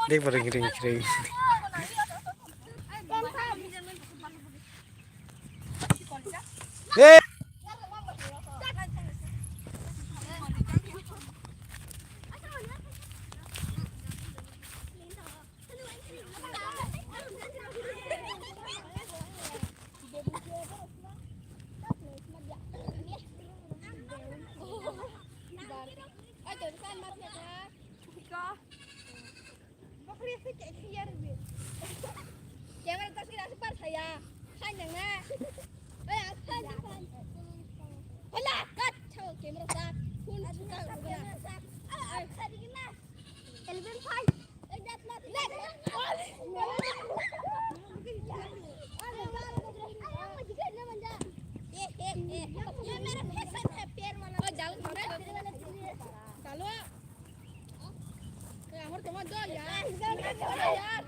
Dia ring ring ring. Eh. Jangan kasih nasibat saya. Kan yang na. Kan. Hola, kat. Chau, kamera sak. Kun suka udah. Tadi gimana? Elvin Pai. Lihat. मेरा फैशन है पैर वाला ओ जाओ थोड़े चलो আমার তোমার জল यार यार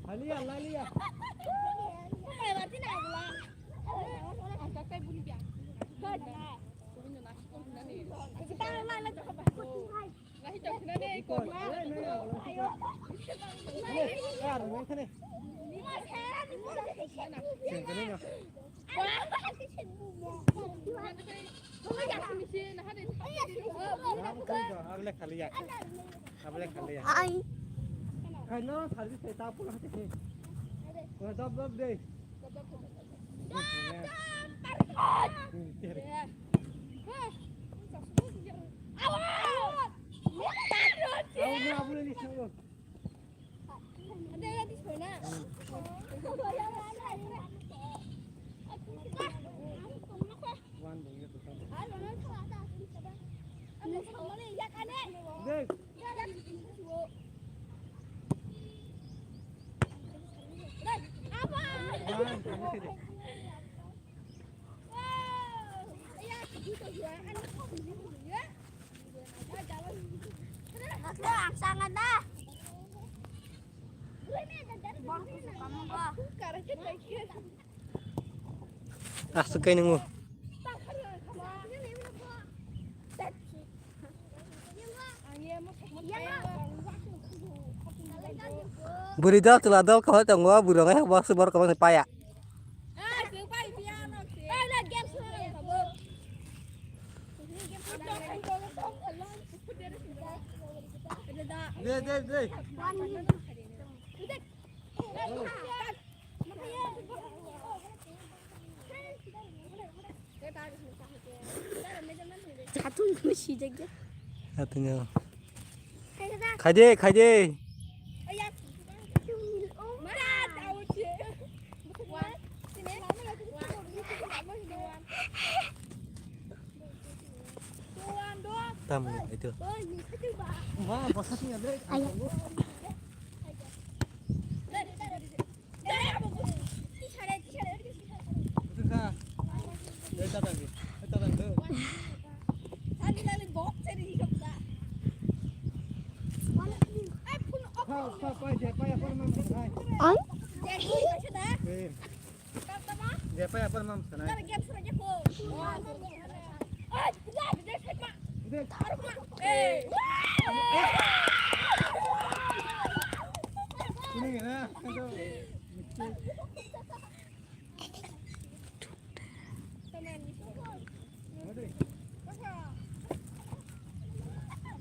Alia, Alia. Khai nó thả cái tao cũng hay thế. Rồi đập đi. Aku boleh di sini. Ada di sana. Wan dulu tu kan. Dek. Wan, kamu sini. Sangat dah. Ah, suka nunggu. Buridak teladau kau tengok burungnya bawa sebar kau sepaya. Deh. Satu mesti jaga. Satunya. Kaje. Tam itu. Wah, posasinya deh. Ayo.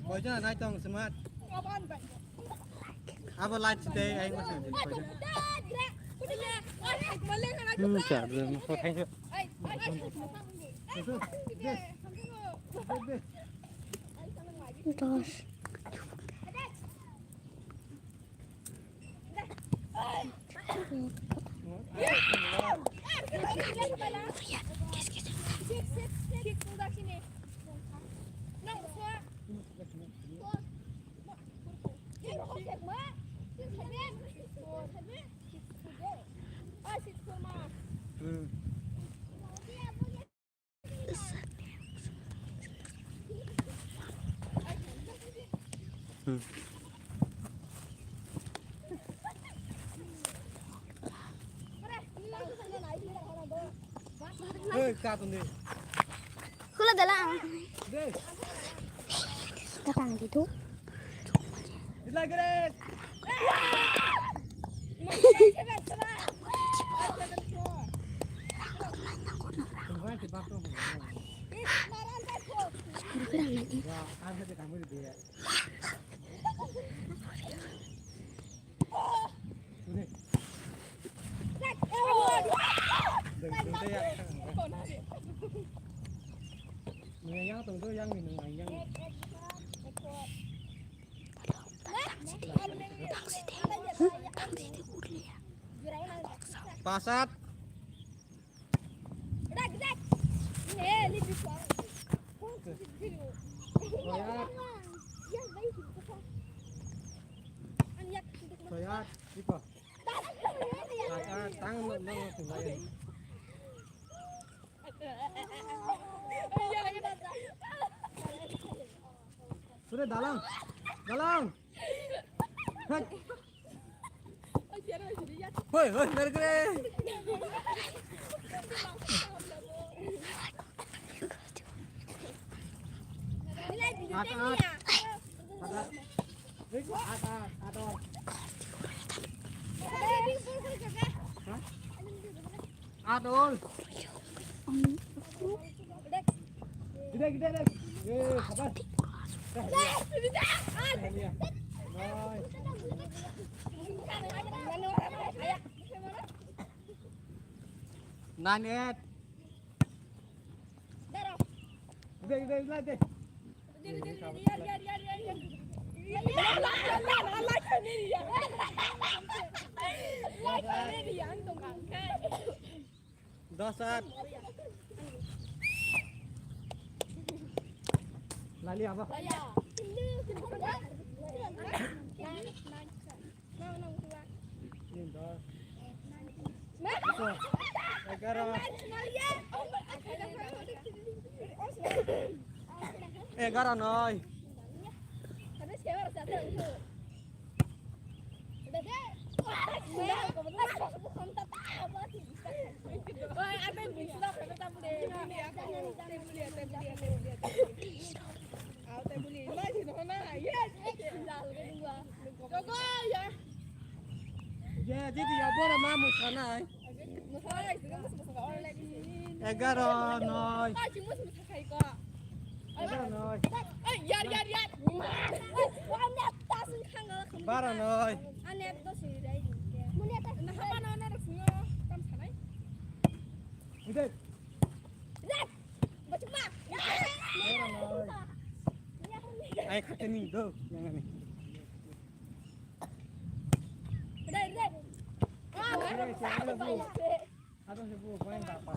Bây giờ này trong smart. Apa light today anh có sử dụng chả được có thấy chưa? Dos. Katun deh. Kula dalang. Deh. Datang gitu. Lagi deh. Tungguin si Pak tuh. Ya, kan saya kamu di dia. Udah. Đừng ya. Người yang tunggu yang ini yang. Pasat. Soyat, ipa. Tangan lo tinggalin. Sudah dalang. Hoi, gara-gara. Adol. Gede deh. Sabar. Nanet. Gede deh. Dasar. Lali apa? Gara nói. Ya, jadi ya boleh mamu sana. Gara nói. Bara nói. Udah. Ai kata ni do, jangan ni. Ada sebuah poin tak apa.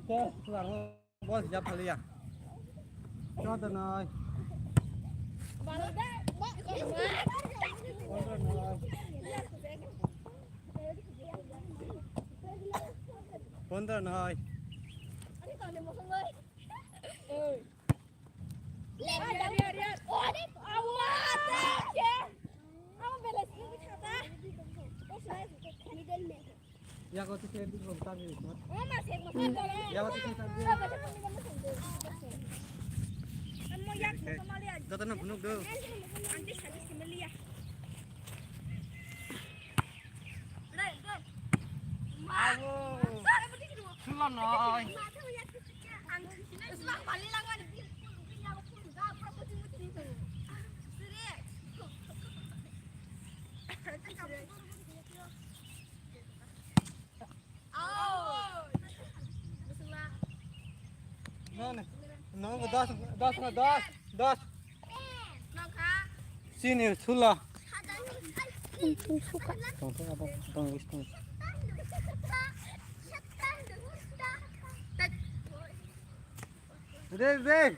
Kok keluar bos jap kali ya. Contoh noi. Contoh noi. Ya kau tu saya tu belum tahu ni. Ya kau tu saya tahu. Dah tanam penuh dah. Sulam noi. No, das. Sini sulah. Suka. Tonton apa? Tonton istu. Deh.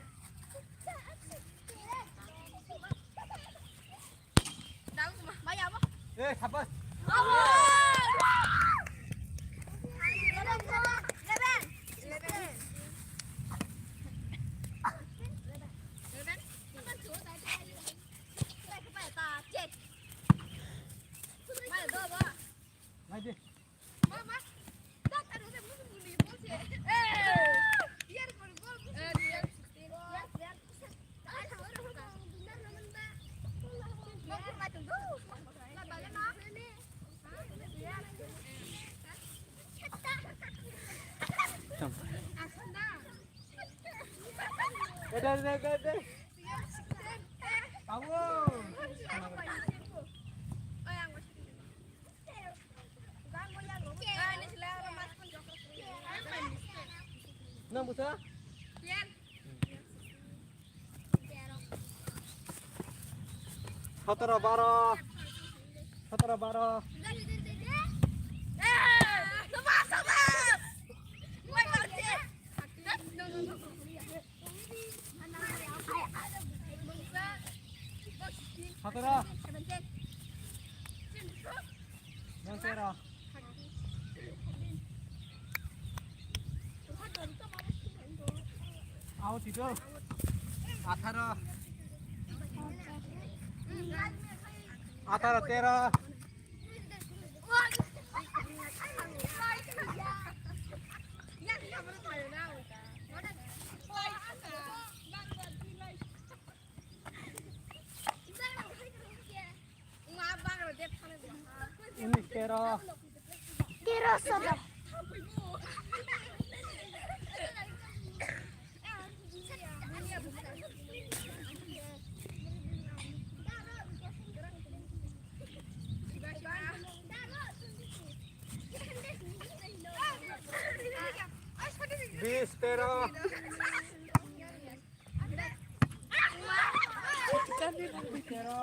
Sabar. Deh. Tahu. Nang busa? Sotoro baro. Sotoro. Yang tero. Out itu. 18. 13. Ini tero. Kira sudah. Bis tero. Tero.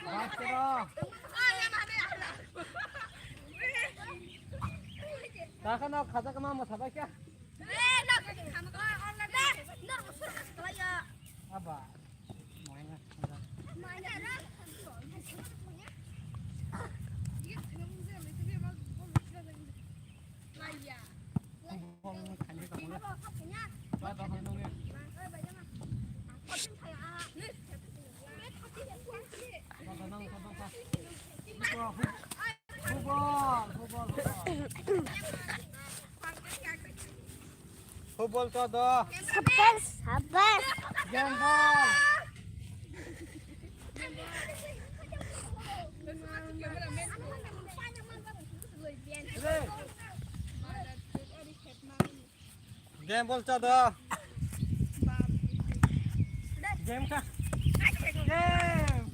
Bas tero. Takan nak kata kemana mau sabar kya? Apa? Football to do. Sabar. Jambol. Jambol to do. Game ka. Game.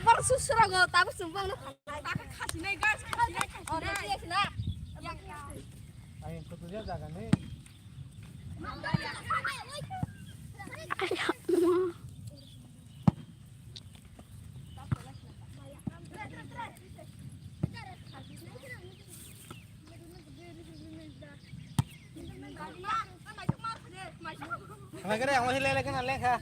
Baru susah nggak tapi sumpah kasih nih guys. Oh dia sini. Ayo ketujuh jangan nih. Lagi deh, masih lele kan lele kah?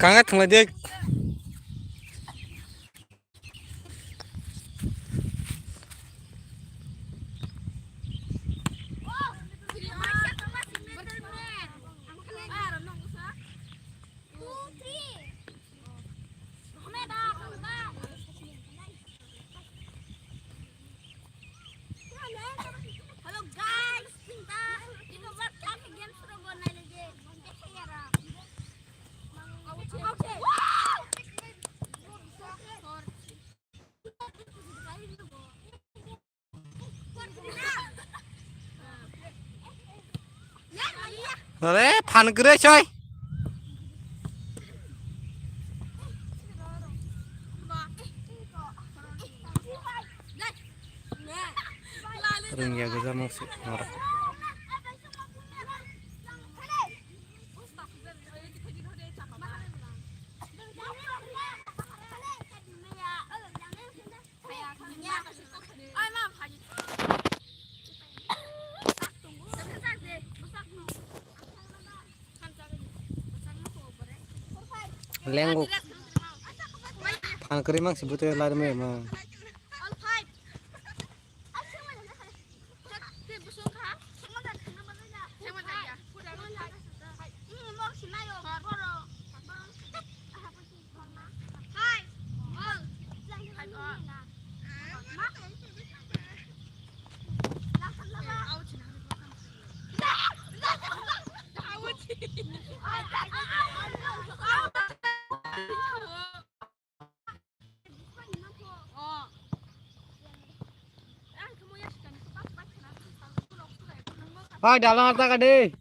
Kangat thằng đi. Đấy, phản cứ đấy chơi. Nè, Ringya gaza masih marah. Lengguk. Pan kerimang sebutnya lari memang. Ah, dalam harta kade.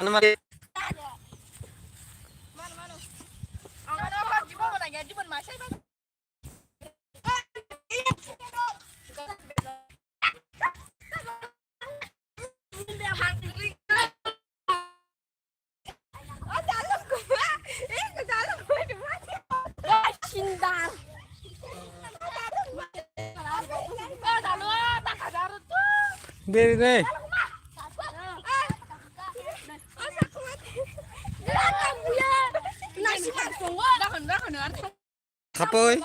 Mana Beri nih. Kapoy.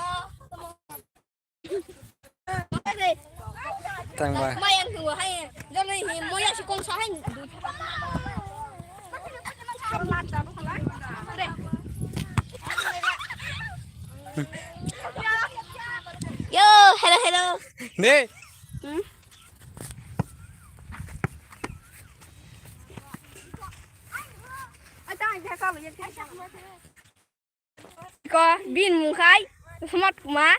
Tangba. Mayan tua hai, jadi moya si kong sahin. Yo, hello. Nih. Ko bin mukai, semat kuma,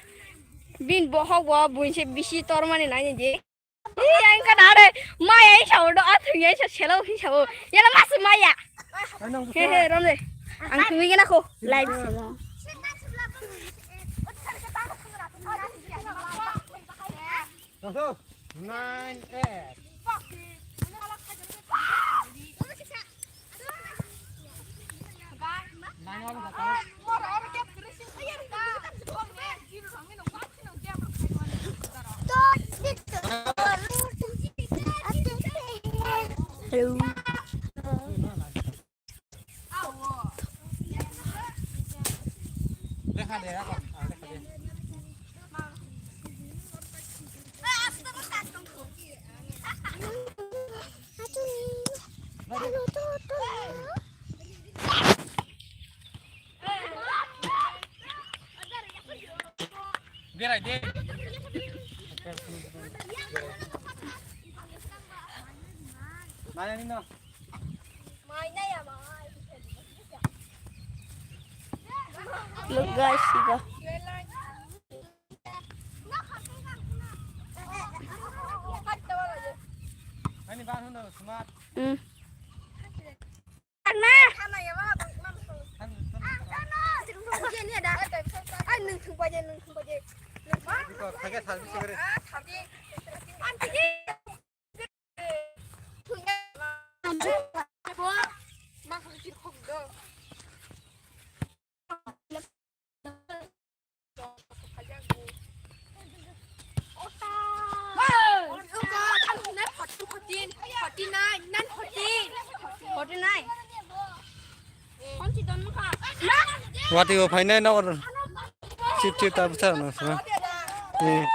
bin bohong bunyi bisi tormani nanya je. Yang kan ada Maya ini siapa doa tuh ya siapa siapa, ya nama si Maya. Hehe, Ramle, angkat begini aku live. Masuk. 9 Hello. Deja de agua. Biar aja. Mana Nino? Mainnya ya, Mai. Look guys, ito. Ini bahan Nino, smart. Karena. Ini ada. Nung aja. Iko, pakai salju segera. Con chỉ tốn cả. Wati go phai no chip chip ta bsa no sa Đây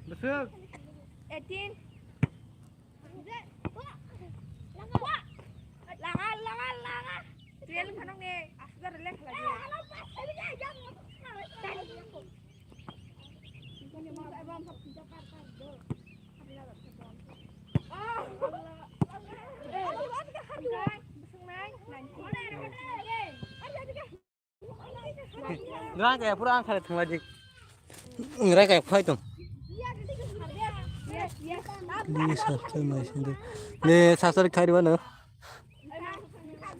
Besok 18 Langan Riel kanong ni asgar lek lagi Ngerai kayak pura angkat tengah lagi ngerai kayak phai tuh ini satu macam tu ni sasar kari mana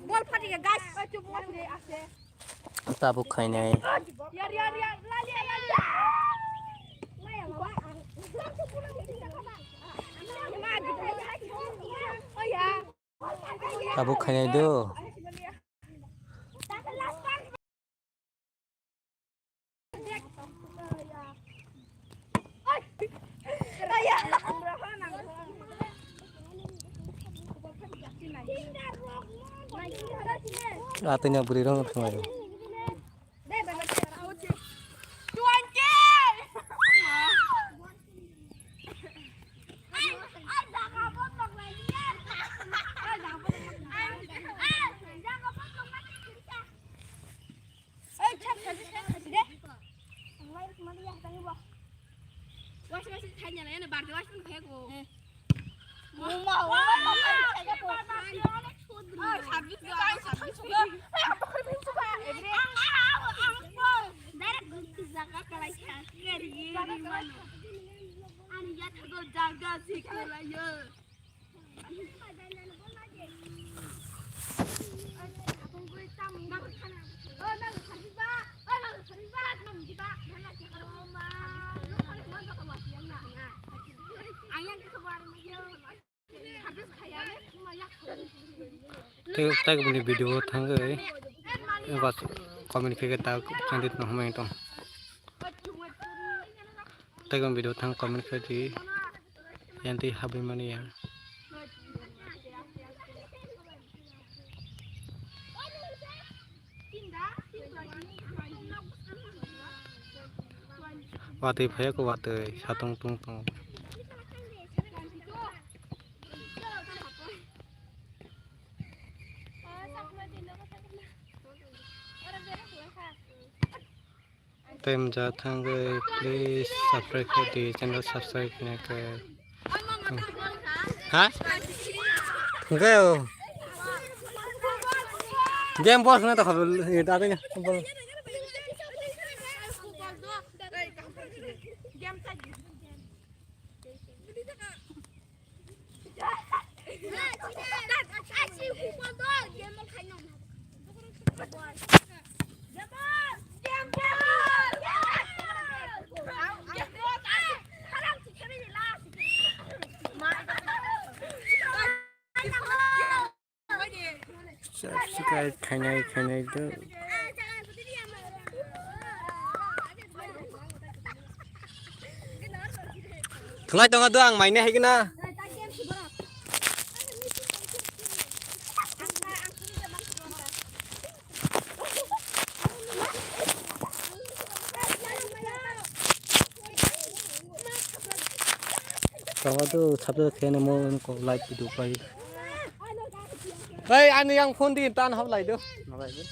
bol phati ga gas chup mot de ase tabuk khai này ya tabuk khai này do Atunya beri dong semua itu. Tag punya video thanggai was communicate ta candid no mai tong tag video thang communicate di yanti habi mani ya wati phaya ko wate satong tung tong Tem जा थंगे please subscribe कर दी channel subscribe करने के हाँ गयो game boss ना तो खबर ये डालेंगे subscribe खाने दो Tengah tengah doang mainnya hai kena Kau tu sabda kena mau kau like video pai. Hey, anh yang phone di tan hop lại được. Nó vậy chứ.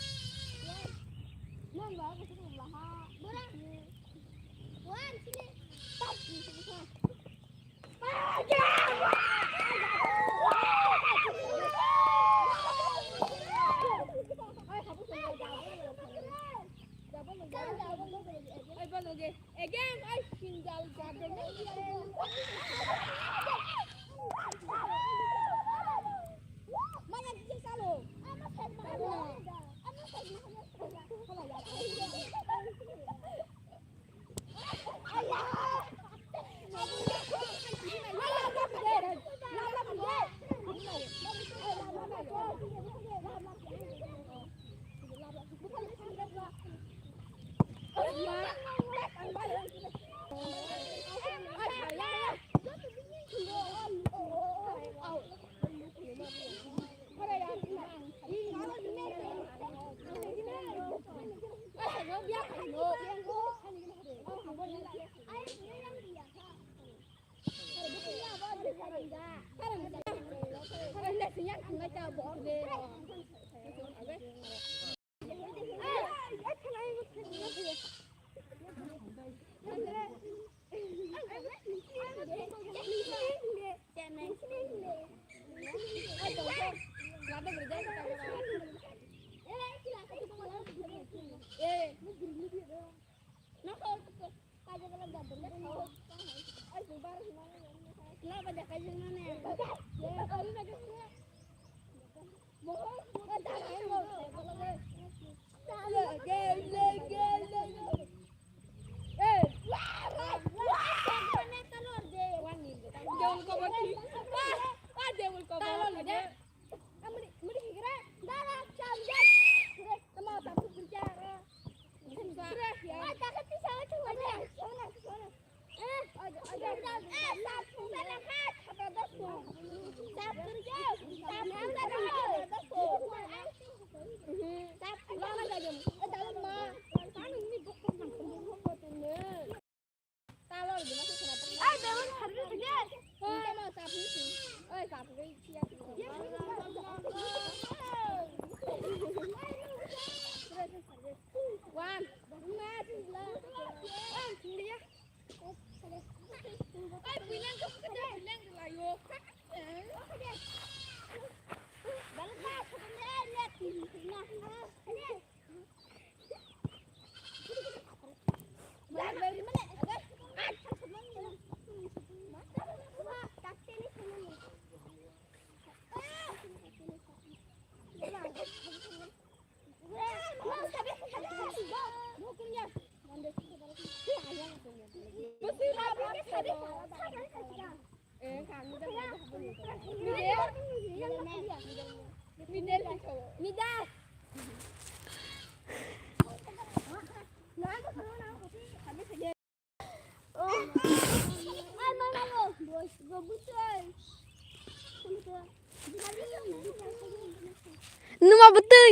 Numa betul.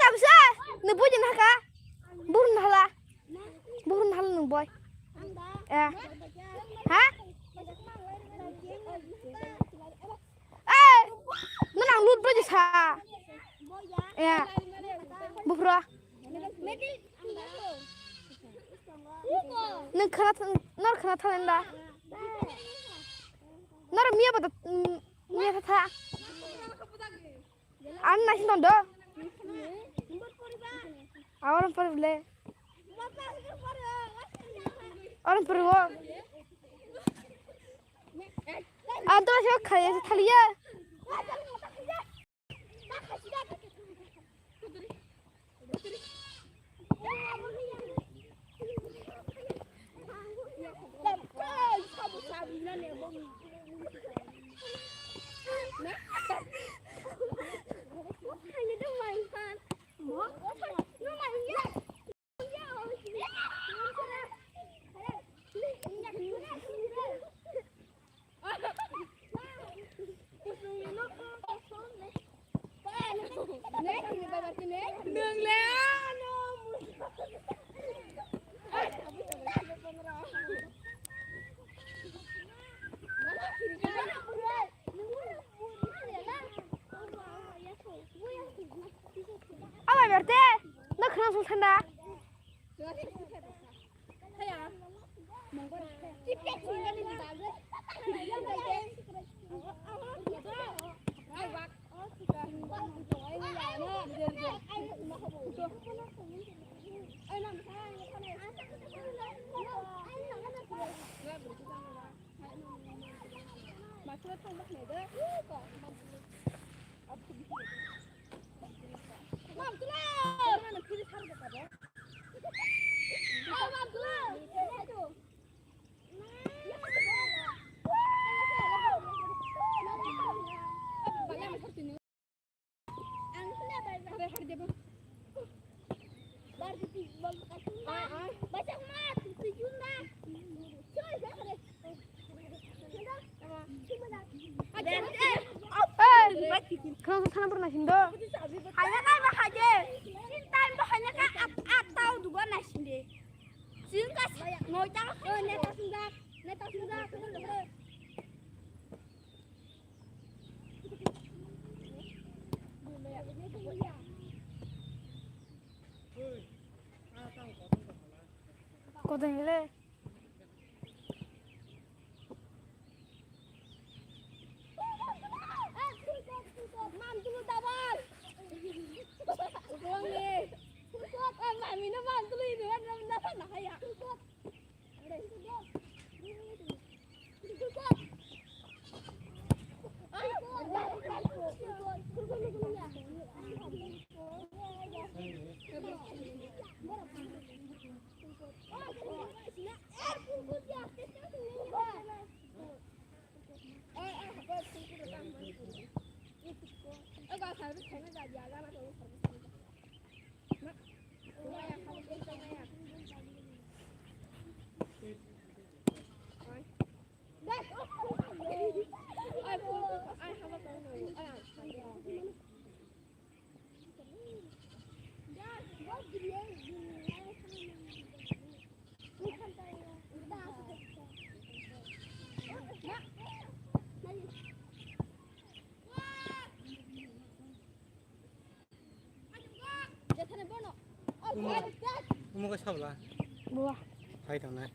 Tak bisa. Nebu jenah ka? Burun hala. Burun hala nung boy. Ya. Hah? Menang lut baju sa. Ya. Bukra. Nung nar kana thalenda. Nar mia bata mia tha. An nasi tondo. Orang perlu. Orang perlu. Anto siapa kaya thalia. Nah. Aku tambah neda. Mam tu lah. Mana nak pilih harga apa? Mam tu lah. Aduh. Banyak macam ni. Angin ni apa? Ada harga apa? Baru tu baru kasih. Baca mat, tujuh dah. Cuy, dah ada. Kalau sana pernah sindo. Hanya kan bahaja. Cinta bahannya kan atau juga nasi. Singkat ngocak. Neta sudah. Kau tanya le. Mam dulu tabal. Uang ni. Mam ini mam dulu ini kan dapat nak ya. Kamu ke sebelah? Buah. Hai thằng này.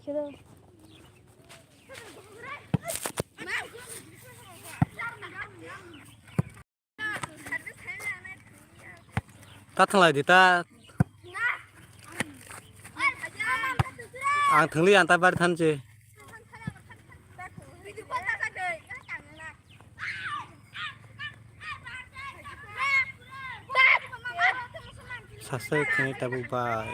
Sido. Ta thằng này thì ta ăn thằng li ăn ta bắt thân chứ. Sasa kini tabu bay.